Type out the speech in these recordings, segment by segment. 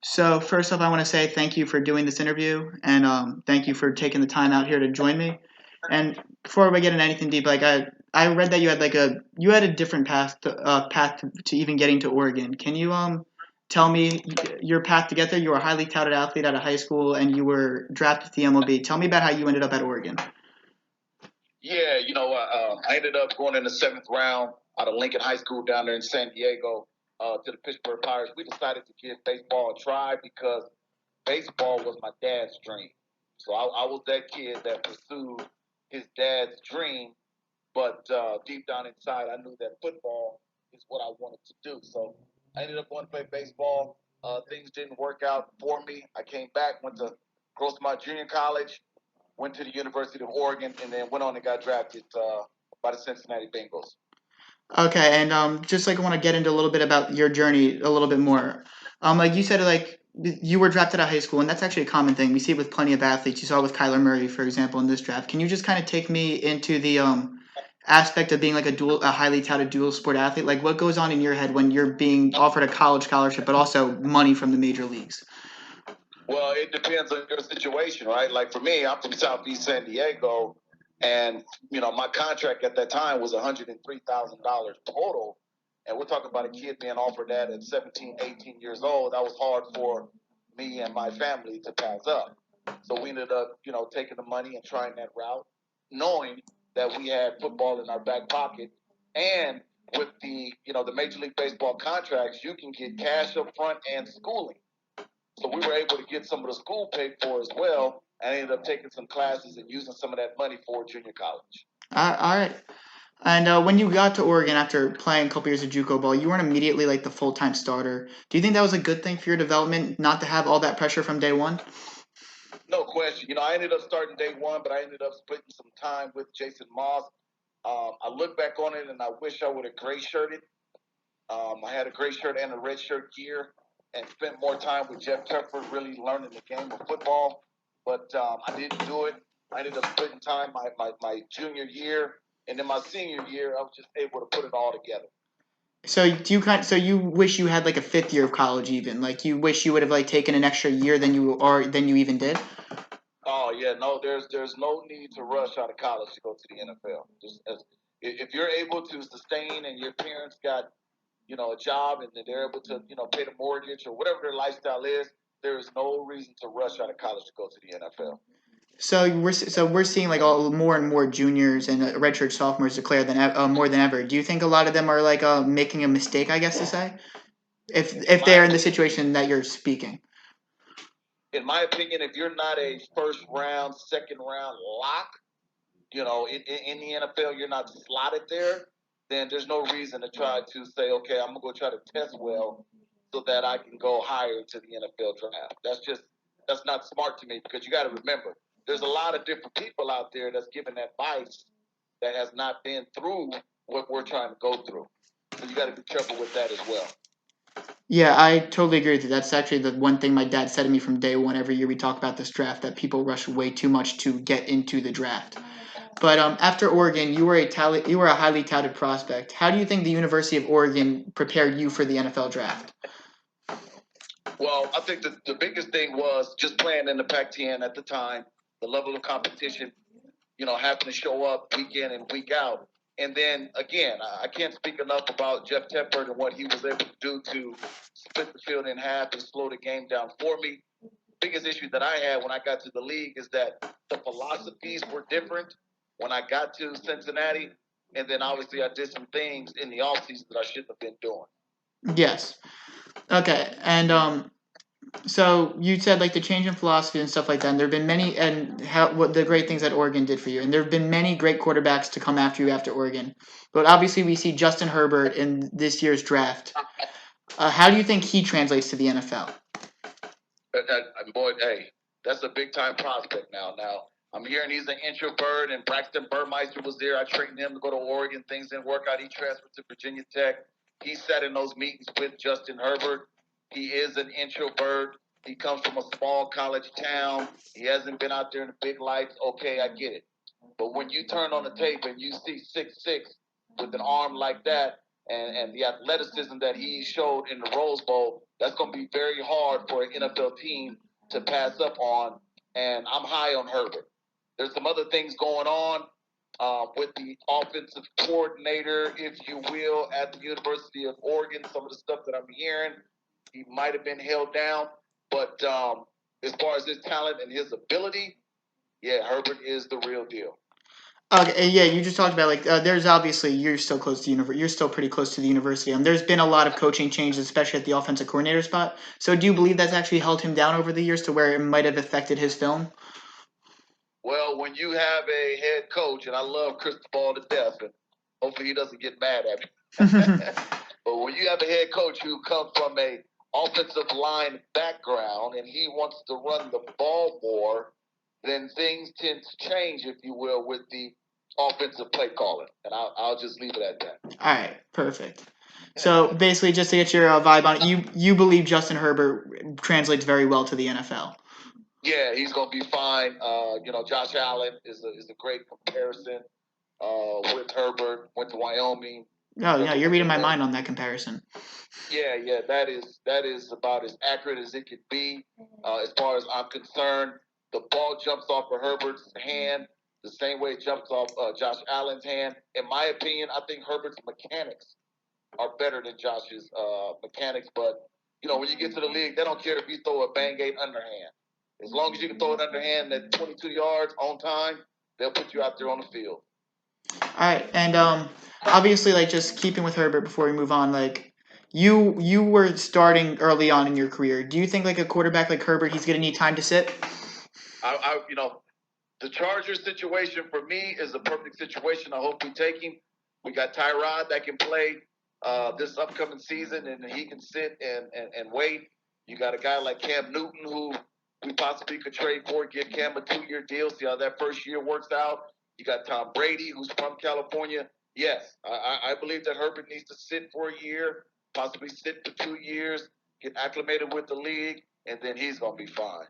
So first off, I want to say thank you for doing this interview, and thank you for taking the time out here to join me. And before we get into anything deep, I read that you had a different path to even getting to Oregon. Can you tell me your path to get there? You were a highly touted athlete out of high school, and you were drafted to the MLB. Tell me about how you ended up at Oregon. Yeah, I ended up going in the seventh round out of Lincoln High School down there in San Diego to the Pittsburgh Pirates. We decided to give baseball a try because baseball was my dad's dream. So I was that kid that pursued his dad's dream, but deep down inside, I knew that football is what I wanted to do. So I ended up going to play baseball. Things didn't work out for me. I came back, went to Grossmont Junior College, went to the University of Oregon, and then went on and got drafted by the Cincinnati Bengals. Okay, and just like I want to get into a little bit about your journey a little bit more. Like you said, like you were drafted out of high school, and that's actually a common thing. We see it with plenty of athletes. You saw it with Kyler Murray, for example, in this draft. Can you just kind of take me into the aspect of being like a highly touted dual sport athlete? Like what goes on in your head when you're being offered a college scholarship, but also money from the major leagues? Well, it depends on your situation, right? Like for me, I'm from Southeast San Diego, and my contract at that time was $103,000 total, and we're talking about a kid being offered that at 17, 18 years old. That was hard for me and my family to pass up. So we ended up, taking the money and trying that route, knowing that we had football in our back pocket, and with the Major League Baseball contracts, you can get cash up front and schooling. So we were able to get some of the school paid for as well, and I ended up taking some classes and using some of that money for junior college. All right. And when you got to Oregon after playing a couple years of JUCO ball, you weren't immediately like the full time starter. Do you think that was a good thing for your development, not to have all that pressure from day one? No question. I ended up starting day one, but I ended up splitting some time with Jason Moss. I look back on it and I wish I would have gray shirted. I had a gray shirt and a red shirt gear and spent more time with Jeff Tepper really learning the game of football. But I didn't do it. I ended up splitting time my junior year. And then my senior year, I was just able to put it all together. So you wish you had like a fifth year of college even like you wish you would have like taken an extra year than you even did. Oh yeah, no, there's no need to rush out of college to go to the NFL. If you're able to sustain and your parents got a job and they're able to pay the mortgage or whatever their lifestyle is, there is no reason to rush out of college to go to the NFL. So we're seeing like all more and more juniors and redshirt sophomores declare more than ever. Do you think a lot of them are like making a mistake? I guess to say if they're in the situation that you're speaking. In my opinion, if you're not a first round, second round lock, in the NFL, you're not slotted there, then there's no reason to try to say, okay, I'm gonna go try to test well so that I can go higher to the NFL draft. That's not smart to me because you got to remember, there's a lot of different people out there that's giving advice that has not been through what we're trying to go through. So you got to be careful with that as well. Yeah, I totally agree with you. That's actually the one thing my dad said to me from day one. Every year we talk about this draft that people rush way too much to get into the draft. But after Oregon, you were a highly touted prospect. How do you think the University of Oregon prepared you for the NFL draft? Well, I think the biggest thing was just playing in the Pac-10 at the time, the level of competition, having to show up week in and week out. And then again, I can't speak enough about Jeff Tepper and what he was able to do to split the field in half and slow the game down for me. Biggest issue that I had when I got to the league is that the philosophies were different when I got to Cincinnati. And then obviously I did some things in the offseason that I shouldn't have been doing. Yes. Okay. And so you said like the change in philosophy and stuff like that. And there have been many, and how what the great things that Oregon did for you. And there have been many great quarterbacks to come after you after Oregon. But obviously, we see Justin Herbert in this year's draft. How do you think he translates to the NFL? Boy, hey, that's a big time prospect now. Now, I'm hearing he's an introvert, and Braxton Burmeister was there. I trained him to go to Oregon. Things didn't work out. He transferred to Virginia Tech. He sat in those meetings with Justin Herbert. He is an introvert. He comes from a small college town. He hasn't been out there in the big lights. Okay, I get it. But when you turn on the tape and you see 6'6" with an arm like that, and the athleticism that he showed in the Rose Bowl, that's going to be very hard for an NFL team to pass up on. And I'm high on Herbert. There's some other things going on with the offensive coordinator, if you will, at the University of Oregon. Some of the stuff that I'm hearing, he might have been held down. But as far as his talent and his ability, yeah, Herbert is the real deal. Okay, yeah, you just talked about like there's obviously you're still close to you're still pretty close to the university. There's been a lot of coaching changes, especially at the offensive coordinator spot. So do you believe that's actually held him down over the years to where it might have affected his film? Well, when you have a head coach, and I love Cristobal to death, and hopefully he doesn't get mad at me. But when you have a head coach who comes from a offensive line background and he wants to run the ball more, then things tend to change, if you will, with the offensive play calling. And I'll just leave it at that. All right, perfect. So basically, just to get your vibe on it, you believe Justin Herbert translates very well to the NFL. Yeah, he's gonna be fine. Josh Allen is a great comparison with Herbert. Went to Wyoming. Oh, yeah, you're reading my mind on that comparison. Yeah, that is about as accurate as it could be. As far as I'm concerned, the ball jumps off of Herbert's hand the same way it jumps off Josh Allen's hand. In my opinion, I think Herbert's mechanics are better than Josh's mechanics. But when you get to the league, they don't care if you throw a Bang-Aid underhand. As long as you can throw it underhand at 22 yards on time, they'll put you out there on the field. All right, and obviously, like just keeping with Herbert before we move on, like you were starting early on in your career. Do you think like a quarterback like Herbert, he's gonna need time to sit? The Chargers situation for me is a perfect situation. I hope we take him. We got Tyrod that can play this upcoming season, and he can sit and wait. You got a guy like Cam Newton who we possibly could trade for, give Cam a 2-year deal, see how that first year works out. You got Tom Brady, who's from California. Yes, I believe that Herbert needs to sit for a year, possibly sit for 2 years, get acclimated with the league, and then he's going to be fine.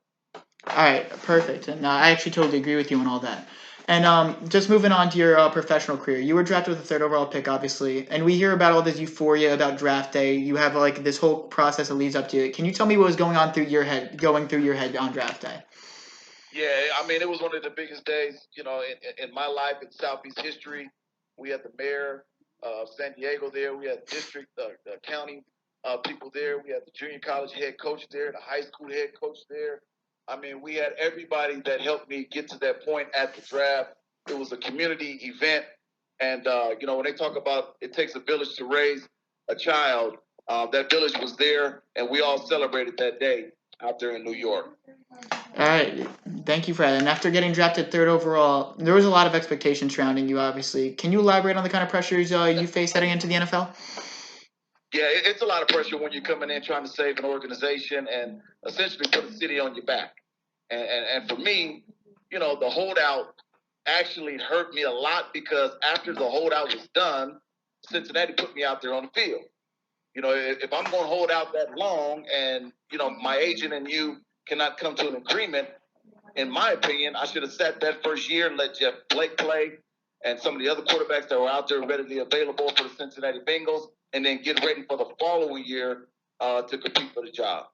All right, perfect. And I actually totally agree with you on all that. And just moving on to your professional career, you were drafted with the third overall pick, obviously, and we hear about all this euphoria about draft day. You have like this whole process that leads up to it. Can you tell me what was going going through your head on draft day? Yeah, I mean, it was one of the biggest days, in my life, in Southeast history. We had the mayor of San Diego there. We had district, county people there. We had the junior college head coach there, the high school head coach there. I mean, we had everybody that helped me get to that point at the draft. It was a community event. And, when they talk about it takes a village to raise a child, that village was there, and we all celebrated that day out there in New York. All right, thank you for that. And after getting drafted third overall, there was a lot of expectation surrounding you, obviously. Can you elaborate on the kind of pressures you face heading into the NFL? Yeah, it's a lot of pressure when you're coming in trying to save an organization and essentially put a city on your back. And for me, the holdout actually hurt me a lot because after the holdout was done, Cincinnati put me out there on the field. If I'm going to hold out that long and, my agent and you cannot come to an agreement, in my opinion, I should have sat that first year and let Jeff Blake play and some of the other quarterbacks that were out there readily available for the Cincinnati Bengals, and then get ready for the following year to compete for the job.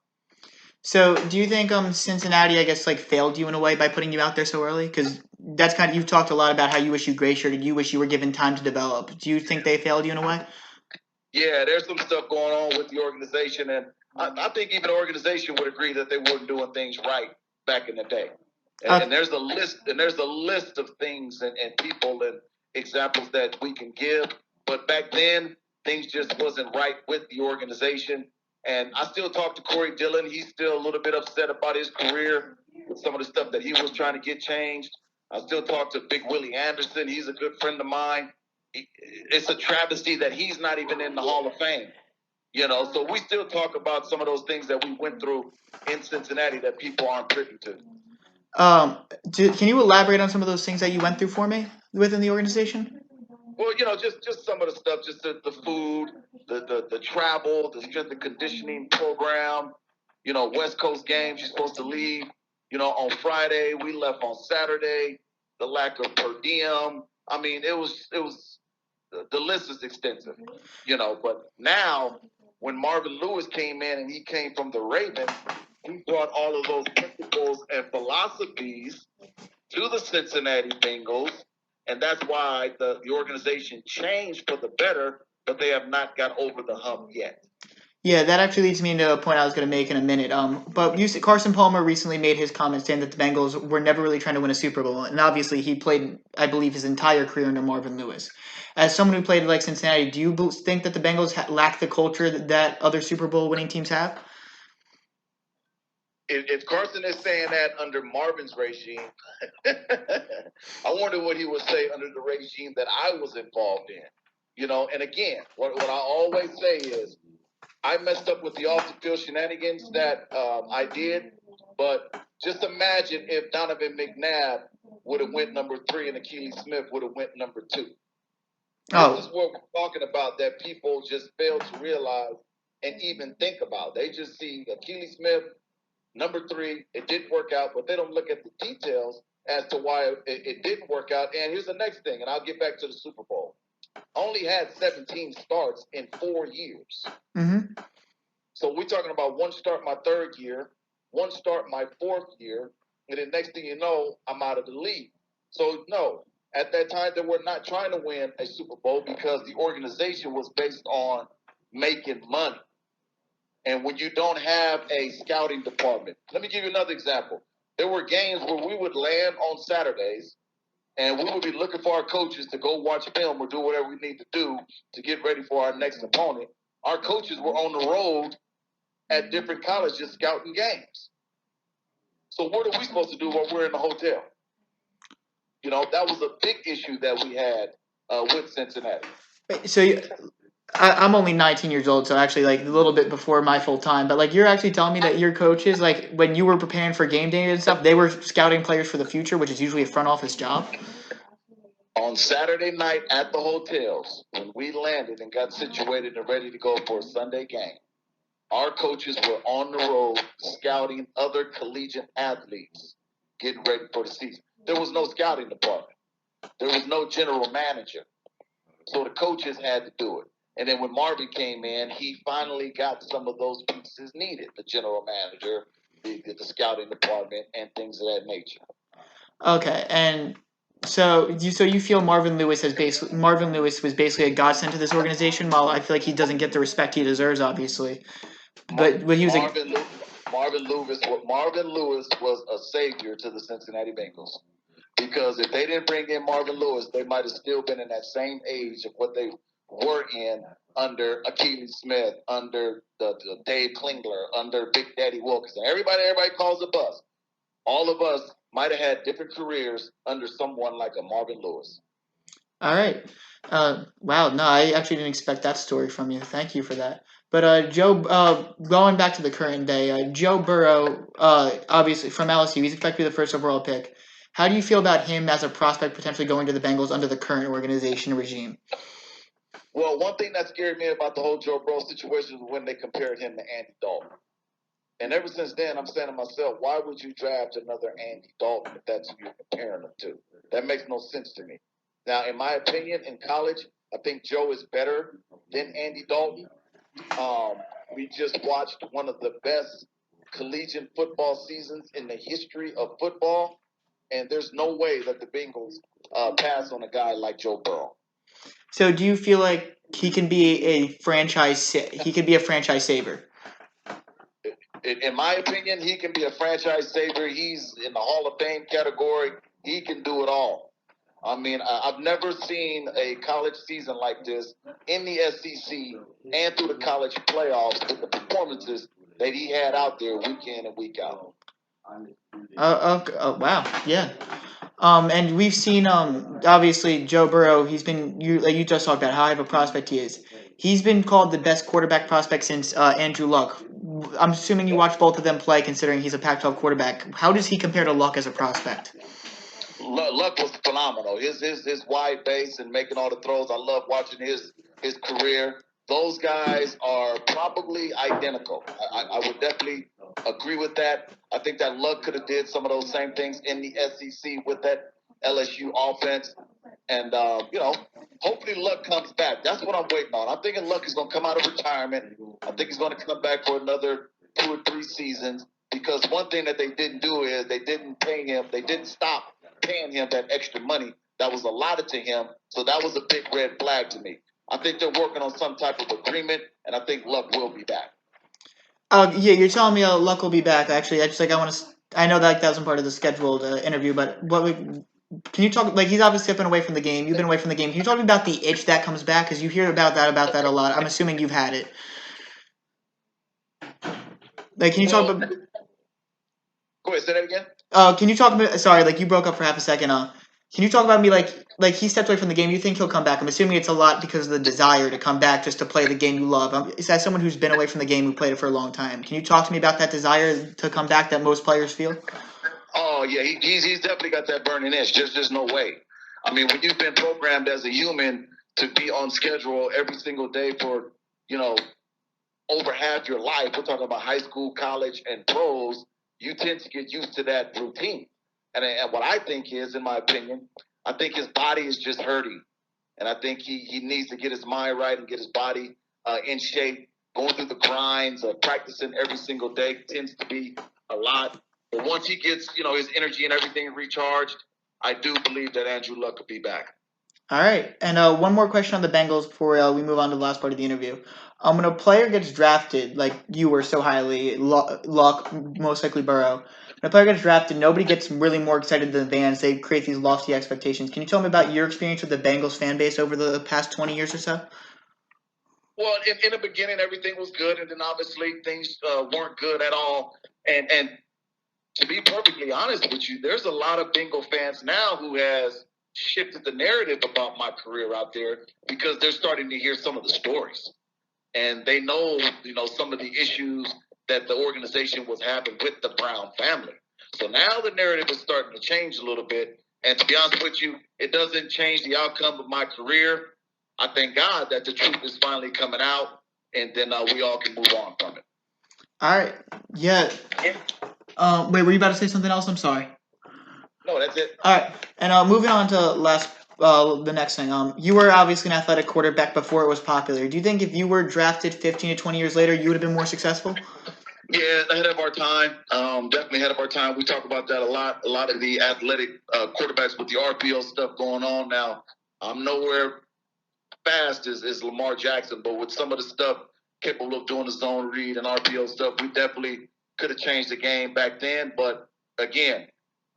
So, do you think Cincinnati, I guess, like failed you in a way by putting you out there so early? Because that's kind of you've talked a lot about how you wish you gray shirted, you wish you were given time to develop. Do you think they failed you in a way? Yeah, there's some stuff going on with the organization, and I think even the organization would agree that they weren't doing things right back in the day. And there's a list of things and people and examples that we can give. But back then, things just wasn't right with the organization. And I still talk to Corey Dillon. He's still a little bit upset about his career with some of the stuff that he was trying to get changed. I still talk to Big Willie Anderson. He's a good friend of mine. It's a travesty that he's not even in the Hall of Fame. So we still talk about some of those things that we went through in Cincinnati that people aren't privy to. Can you elaborate on some of those things that you went through for me within the organization? Well, just some of the stuff, just the food, the travel, the strength and conditioning program, West Coast games, you're supposed to leave, on Friday, we left on Saturday, the lack of per diem. I mean, it was the list is extensive, But now, when Marvin Lewis came in and he came from the Ravens, he brought all of those principles and philosophies to the Cincinnati Bengals, and that's why the organization changed for the better, but they have not got over the hump yet. Yeah, that actually leads me into a point I was going to make in a minute. But Carson Palmer recently made his comment saying that the Bengals were never really trying to win a Super Bowl, and obviously he played, I believe, his entire career under Marvin Lewis. As someone who played like Cincinnati, do you think that the Bengals lack the culture that other Super Bowl winning teams have? If Carson is saying that under Marvin's regime, I wonder what he would say under the regime that I was involved in. And again, what I always say is, I messed up with the off-the-field shenanigans that I did, but just imagine if Donovan McNabb would have went number 3 and Akili Smith would have went number 2. Oh. This is what we're talking about that people just fail to realize and even think about. They just see Akili Smith, number 3, it didn't work out, but they don't look at the details as to why it didn't work out. And here's the next thing, and I'll get back to the Super Bowl. Only had 17 starts in 4 years. Mm-hmm. So we're talking about 1 start my 3rd year, 1 start my 4th year, and then next thing you know, I'm out of the league. So no, at that time they were not trying to win a Super Bowl because the organization was based on making money. And when you don't have a scouting department, let me give you another example. There were games where we would land on Saturdays and we would be looking for our coaches to go watch film or do whatever we need to do to get ready for our next opponent. Our coaches were on the road at different colleges scouting games. So what are we supposed to do while we're in the hotel? That was a big issue that we had with Cincinnati. So I'm only 19 years old, so actually like a little bit before my full time. But like you're actually telling me that your coaches, like when you were preparing for game day and stuff, they were scouting players for the future, which is usually a front office job. On Saturday night at the hotels, when we landed and got situated and ready to go for a Sunday game, our coaches were on the road scouting other collegiate athletes getting ready for the season. There was no scouting department. There was no general manager. So the coaches had to do it. And then when Marvin came in, he finally got some of those pieces needed, the general manager, the scouting department, and things of that nature. Okay, and so you feel Marvin Lewis was basically a godsend to this organization, while I feel like he doesn't get the respect he deserves, obviously. But he was Marvin Lewis was a savior to the Cincinnati Bengals. Because if they didn't bring in Marvin Lewis, they might have still been in that same age of what they were in under Akili Smith, under the Dave Klingler, under Big Daddy Wilkerson. Everybody calls a bus. All of us might have had different careers under someone like a Marvin Lewis. All right. Wow. No, I actually didn't expect that story from you. Thank you for that. But Joe, going back to the current day, Joe Burrow, obviously from LSU, he's expected to be the first overall pick. How do you feel about him as a prospect potentially going to the Bengals under the current organization regime? Well, one thing that scared me about the whole Joe Burrow situation was when they compared him to Andy Dalton. And ever since then, I'm saying to myself, why would you draft another Andy Dalton if that's who you're comparing him to? That makes no sense to me. Now, in my opinion, in college, I think Joe is better than Andy Dalton. We just watched one of the best collegiate football seasons in the history of football, and there's no way that the Bengals pass on a guy like Joe Burrow. So, do you feel like he can be a franchise? He could be a franchise saver. In my opinion, he can be a franchise saver. He's in the Hall of Fame category. He can do it all. I mean, I've never seen a college season like this in the SEC and through the college playoffs with the performances that he had out there week in and week out. Wow, yeah. And we've seen obviously Joe Burrow. He's been you just talked about how high of a prospect he is. He's been called the best quarterback prospect since Andrew Luck. I'm assuming you watched both of them play, considering he's a Pac-12 quarterback. How does he compare to Luck as a prospect? Luck was phenomenal. His wide base and making all the throws. I love watching his career. Those guys are probably identical. I would definitely agree with that. I think that Luck could have did some of those same things in the SEC with that LSU offense. And hopefully Luck comes back. That's what I'm waiting on. I'm thinking Luck is going to come out of retirement. I think he's going to come back for another 2 or 3 seasons. Because one thing that they didn't do is they didn't pay him. They didn't stop paying him that extra money that was allotted to him. So that was a big red flag to me. I think they're working on some type of agreement, and I think Luck will be back. Yeah, you're telling me Luck will be back. Actually, I want to. I know that wasn't part of the scheduled interview, but can you talk? Like, he's obviously been away from the game. You've been away from the game. Can you talk about the itch that comes back? Because you hear about that a lot. I'm assuming you've had it. Like, can you talk about? Go ahead, say that again. Can you talk about? Sorry, like you broke up for half a second. Can you talk about me like he stepped away from the game? You think he'll come back? I'm assuming it's a lot because of the desire to come back just to play the game you love. Is that someone who's been away from the game who played it for a long time? Can you talk to me about that desire to come back that most players feel? Oh yeah, he's definitely got that burning itch. There's no way. I mean, when you've been programmed as a human to be on schedule every single day for over half your life, we're talking about high school, college, and pros, you tend to get used to that routine. And what I think is, in my opinion, I think his body is just hurting. And I think he needs to get his mind right and get his body in shape. Going through the grinds of practicing every single day tends to be a lot. But once he gets, his energy and everything recharged, I do believe that Andrew Luck could be back. All right. And one more question on the Bengals before we move on to the last part of the interview. When a player gets drafted, like you were so highly, Luck, most likely Burrow, when a player gets drafted, nobody gets really more excited than the fans. They create these lofty expectations. Can you tell me about your experience with the Bengals fan base over the past 20 years or so? Well, in the beginning, everything was good, and then obviously things weren't good at all. And to be perfectly honest with you, there's a lot of Bengal fans now who has shifted the narrative about my career out there because they're starting to hear some of the stories. And they know, some of the issues that the organization was having with the Brown family. So now the narrative is starting to change a little bit. And to be honest with you, it doesn't change the outcome of my career. I thank God that the truth is finally coming out, and then we all can move on from it. All right. Yeah. Wait, were you about to say something else? I'm sorry. No, that's it. All right. And moving on to the next thing. You were obviously an athletic quarterback before it was popular. Do you think if you were drafted 15 to 20 years later, you would have been more successful? Yeah, ahead of our time. Definitely ahead of our time. We talk about that a lot. A lot of the athletic quarterbacks with the RPO stuff going on now. I'm nowhere fast as Lamar Jackson, but with some of the stuff capable of doing the zone read and RPO stuff, we definitely could have changed the game back then. But again,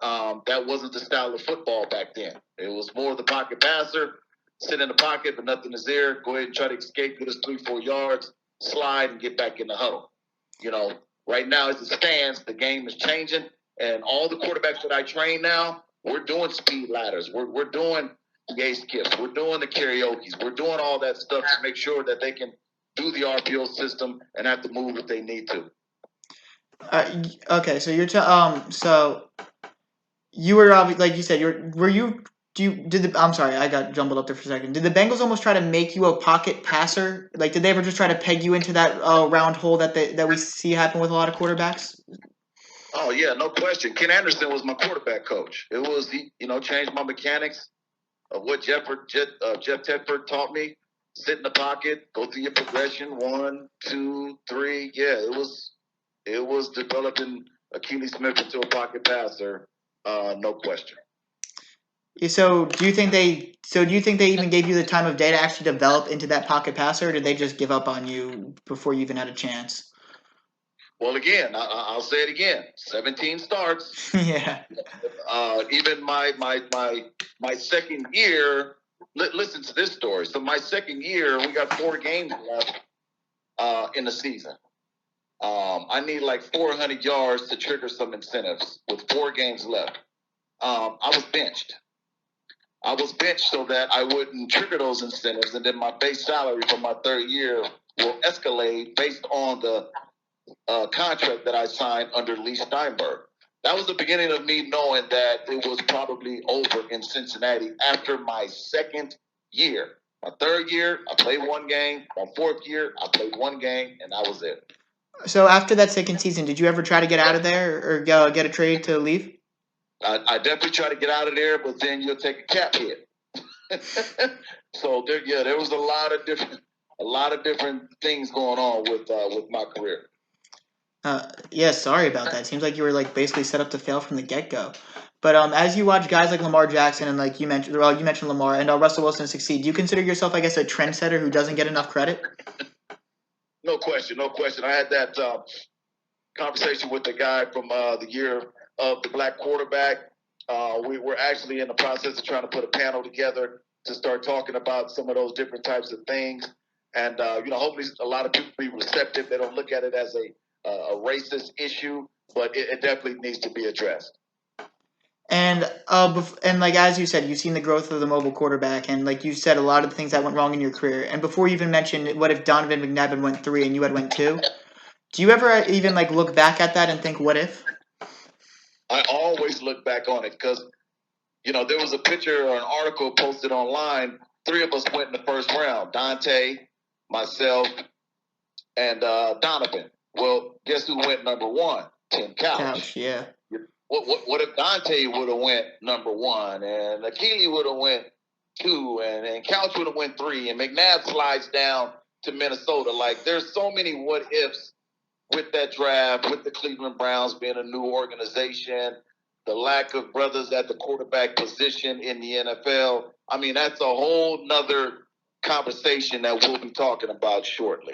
that wasn't the style of football back then. It was more of the pocket passer, sit in the pocket, but nothing is there. Go ahead and try to escape, get us 3-4 yards, slide, and get back in the huddle. Right now as it stands, the game is changing, and all the quarterbacks that I train now, we're doing speed ladders. We're doing the skips. We're doing the karaoke's. We're doing all that stuff to make sure that they can do the RPO system and have to move if they need to. Okay, so you're so you were like you said I'm sorry, I got jumbled up there for a second. Did the Bengals almost try to make you a pocket passer? Like, did they ever just try to peg you into that round hole that we see happen with a lot of quarterbacks? Oh yeah, no question. Ken Anderson was my quarterback coach. It was he changed my mechanics of what Jeff Tedford taught me. Sit in the pocket, go through your progression, 1, 2, 3. Yeah, it was developing Akili Smith into a pocket passer. No question. So do you think they even gave you the time of day to actually develop into that pocket passer, or did they just give up on you before you even had a chance? Well, again, I'll say it again. 17 starts. Yeah. Even my second year. Listen to this story. So my second year, we got 4 games left in the season. I need like 400 yards to trigger some incentives with 4 games left. I was benched. So that I wouldn't trigger those incentives, and then my base salary for my third year will escalate based on the contract that I signed under Lee Steinberg. That was the beginning of me knowing that it was probably over in Cincinnati after my second year. My third year, I played 1 game. My fourth year, I played 1 game, and that was it. So after that second season, did you ever try to get out of there or get a trade to leave? I definitely try to get out of there, but then you'll take a cap hit. So there was a lot of different things going on with my career. Yeah, sorry about that. Seems like you were like basically set up to fail from the get go. But as you watch guys like Lamar Jackson and like you mentioned Lamar and Russell Wilson succeed, do you consider yourself, I guess, a trendsetter who doesn't get enough credit? No question. I had that conversation with the guy from the year of the black quarterback. We were actually in the process of trying to put a panel together to start talking about some of those different types of things. And, hopefully a lot of people be receptive. They don't look at it as a racist issue, but it definitely needs to be addressed. And and like as you said, you've seen the growth of the mobile quarterback, and like you said, a lot of the things that went wrong in your career. And before you even mentioned, what if Donovan McNabb had went 3 and you had went 2? Do you ever even like look back at that and think, what if? I always look back on it because, there was a picture or an article posted online. 3 of us went in the first round: Dante, myself, and Donovan. Well, guess who went number 1? Tim Couch. Yeah. What if Dante would have went number 1 and Akili would have went 2 and Couch would have went 3 and McNabb slides down to Minnesota? Like, there's so many what ifs with that draft, with the Cleveland Browns being a new organization, the lack of brothers at the quarterback position in the NFL. I mean, that's a whole nother conversation that we'll be talking about shortly.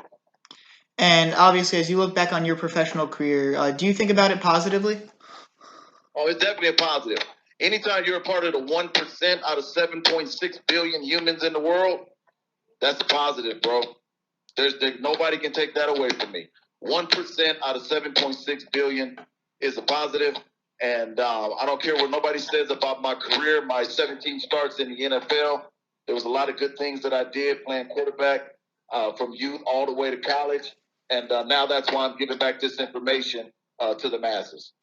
And obviously, as you look back on your professional career, do you think about it positively? Oh, it's definitely a positive. Anytime you're a part of the 1% out of 7.6 billion humans in the world, that's a positive, bro. Nobody can take that away from me. 1% out of 7.6 billion is a positive. And I don't care what nobody says about my career, my 17 starts in the NFL. There was a lot of good things that I did playing quarterback from youth all the way to college. And now that's why I'm giving back this information to the masses.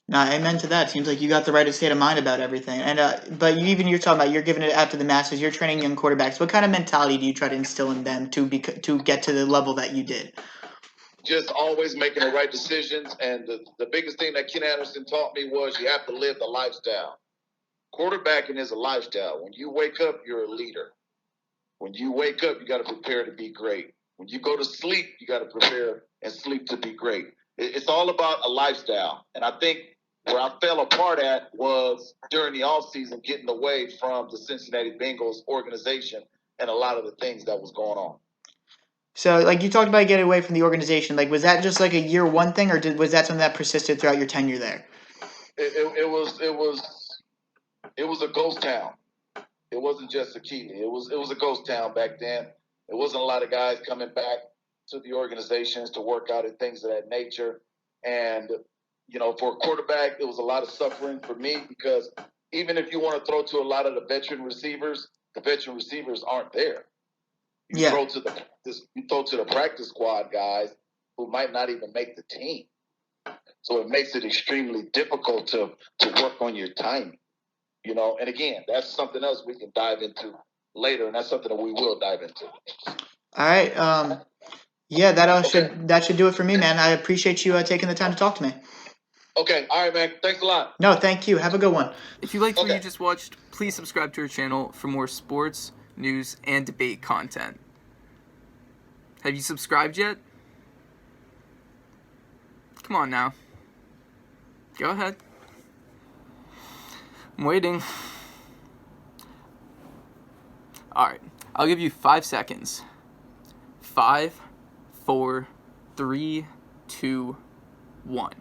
Nah, amen to that. Seems like you got the right state of mind about everything. And but you're talking about you're giving it out to the masses. You're training young quarterbacks. What kind of mentality do you try to instill in them to get to the level that you did? Just always making the right decisions. And the biggest thing that Ken Anderson taught me was you have to live the lifestyle. Quarterbacking is a lifestyle. When you wake up, you're a leader. When you wake up, you got to prepare to be great. When you go to sleep, you got to prepare and sleep to be great. It's all about a lifestyle. And I think where I fell apart at was during the offseason, getting away from the Cincinnati Bengals organization and a lot of the things that was going on. So, like you talked about getting away from the organization, like was that just like a year one thing, or was that something that persisted throughout your tenure there? It was a ghost town. It wasn't just Akili. It was a ghost town back then. There wasn't a lot of guys coming back to the organizations to work out and things of that nature. And for a quarterback, it was a lot of suffering for me because even if you want to throw to a lot of the veteran receivers aren't there. You throw to the practice squad guys who might not even make the team. So it makes it extremely difficult to work on your timing. And again, that's something else we can dive into later, and that's something that we will dive into. All right. Yeah, that should do it for me, man. I appreciate you taking the time to talk to me. Okay. All right, man. Thanks a lot. No, thank you. Have a good one. If you liked what you just watched, please subscribe to our channel for more sports, news, and debate content. Have you subscribed yet? Come on now. Go ahead. I'm waiting. Alright, I'll give you 5 seconds. 5, 4, 3, 2, 1.